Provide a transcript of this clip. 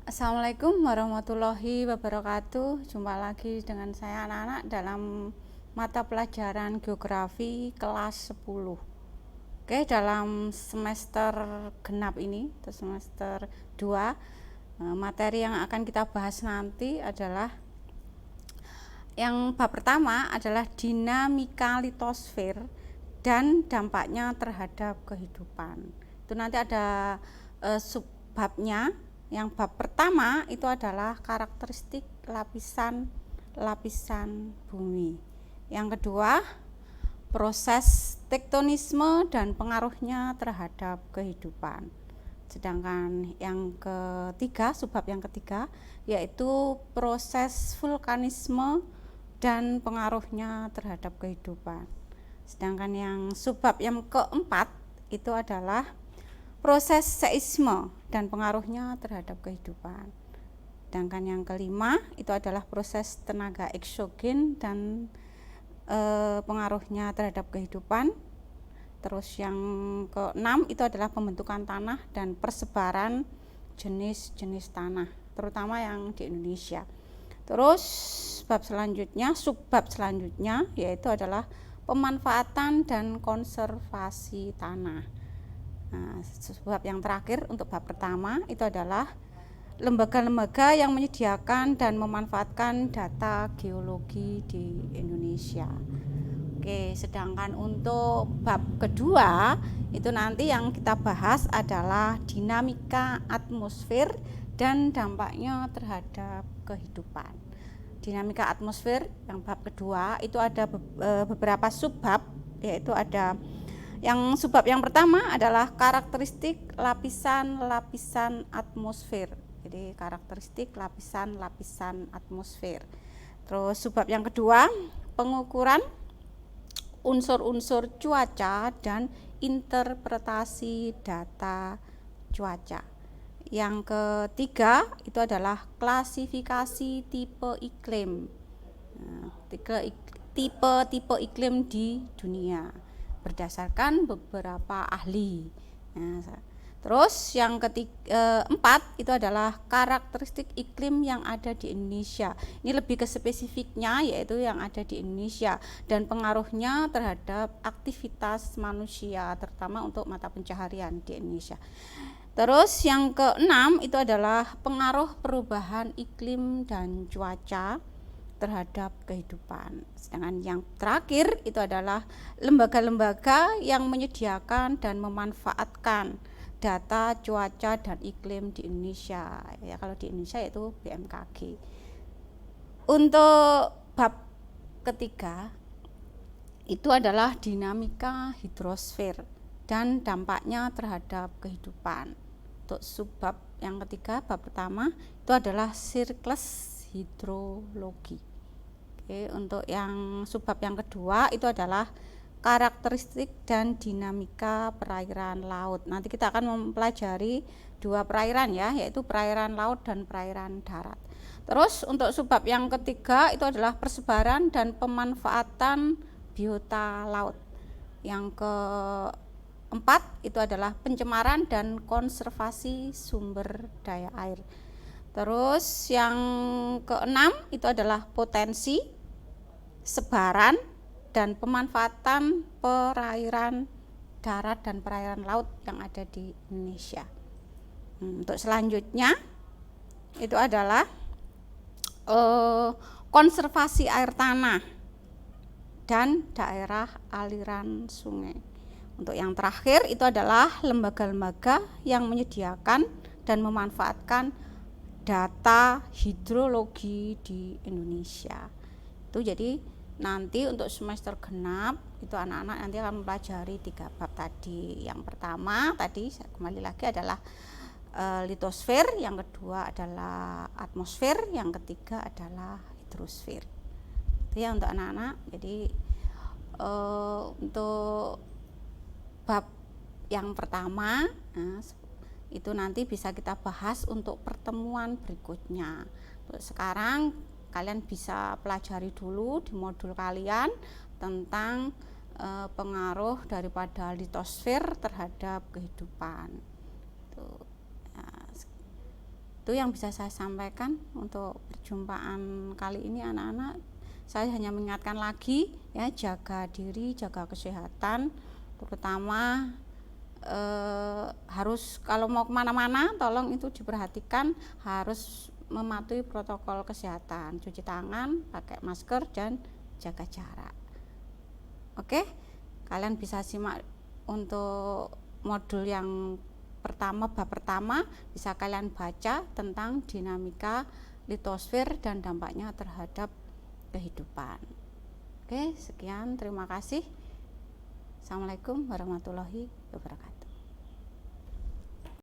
Assalamualaikum warahmatullahi wabarakatuh. Jumpa lagi dengan saya anak-anak dalam mata pelajaran geografi kelas 10. Oke, dalam semester genap ini atau semester 2, materi yang akan kita bahas nanti adalah yang bab pertama adalah dinamika litosfer dan dampaknya terhadap kehidupan. Itu nanti ada subbabnya. Yang bab pertama itu adalah karakteristik lapisan bumi. Yang kedua, proses tektonisme dan pengaruhnya terhadap kehidupan. Sedangkan yang ketiga, subbab yang ketiga, yaitu proses vulkanisme dan pengaruhnya terhadap kehidupan. Sedangkan yang subbab yang keempat itu adalah proses seisme dan pengaruhnya terhadap kehidupan. Sedangkan yang kelima itu adalah proses tenaga eksogen dan pengaruhnya terhadap kehidupan. Terus yang keenam itu adalah pembentukan tanah dan persebaran jenis-jenis tanah, terutama yang di Indonesia. Terus subbab selanjutnya yaitu adalah pemanfaatan dan konservasi tanah. Nah, sebab yang terakhir untuk bab pertama itu adalah lembaga-lembaga yang menyediakan dan memanfaatkan data geologi di Indonesia. Oke, sedangkan untuk bab kedua itu nanti yang kita bahas adalah dinamika atmosfer dan dampaknya terhadap kehidupan. Dinamika atmosfer yang bab kedua itu ada beberapa subbab, yaitu ada yang subbab yang pertama adalah karakteristik lapisan atmosfer. Jadi karakteristik lapisan atmosfer. Terus subbab yang kedua, pengukuran unsur-unsur cuaca dan interpretasi data cuaca. Yang ketiga itu adalah klasifikasi tipe iklim. Tipe iklim di dunia berdasarkan beberapa ahli. Nah, terus yang keempat itu adalah karakteristik iklim yang ada di Indonesia. Ini lebih ke spesifiknya, yaitu yang ada di Indonesia dan pengaruhnya terhadap aktivitas manusia, terutama untuk mata pencaharian di Indonesia. Terus yang keenam itu adalah pengaruh perubahan iklim dan cuaca terhadap kehidupan. Sedangkan yang terakhir itu adalah lembaga-lembaga yang menyediakan dan memanfaatkan data cuaca dan iklim di Indonesia. Ya, kalau di Indonesia yaitu BMKG. Untuk bab ketiga itu adalah dinamika hidrosfer dan dampaknya terhadap kehidupan. Untuk subbab yang ketiga, bab pertama itu adalah siklus hidrologi. Oke, untuk yang subbab yang kedua itu adalah karakteristik dan dinamika perairan laut. Nanti kita akan mempelajari dua perairan ya, yaitu perairan laut dan perairan darat. Terus untuk subbab yang ketiga itu adalah persebaran dan pemanfaatan biota laut. Yang keempat itu adalah pencemaran dan konservasi sumber daya air. Terus yang keenam itu adalah potensi, sebaran, dan pemanfaatan perairan darat dan perairan laut yang ada di Indonesia. Untuk selanjutnya itu adalah konservasi air tanah dan daerah aliran sungai. Untuk yang terakhir itu adalah lembaga-lembaga yang menyediakan dan memanfaatkan data hidrologi di Indonesia. Itu jadi nanti untuk semester genap itu anak-anak nanti akan mempelajari 3 bab tadi. Yang pertama tadi kembali lagi adalah litosfer, yang kedua adalah atmosfer, yang ketiga adalah hidrosfer. Itu ya untuk anak-anak. Jadi untuk bab yang pertama itu nanti bisa kita bahas untuk pertemuan berikutnya. Untuk sekarang kalian bisa pelajari dulu di modul kalian tentang pengaruh daripada litosfer terhadap kehidupan. Itu yang bisa saya sampaikan untuk perjumpaan kali ini anak-anak. Saya hanya mengingatkan lagi ya, jaga diri, jaga kesehatan, terutama harus kalau mau kemana-mana tolong itu diperhatikan, harus mematuhi protokol kesehatan, cuci tangan, pakai masker, dan jaga jarak. Oke, kalian bisa simak untuk modul yang pertama, bab pertama, bisa kalian baca tentang dinamika litosfer dan dampaknya terhadap kehidupan. Oke, sekian, terima kasih. Assalamualaikum warahmatullahi wabarakatuh.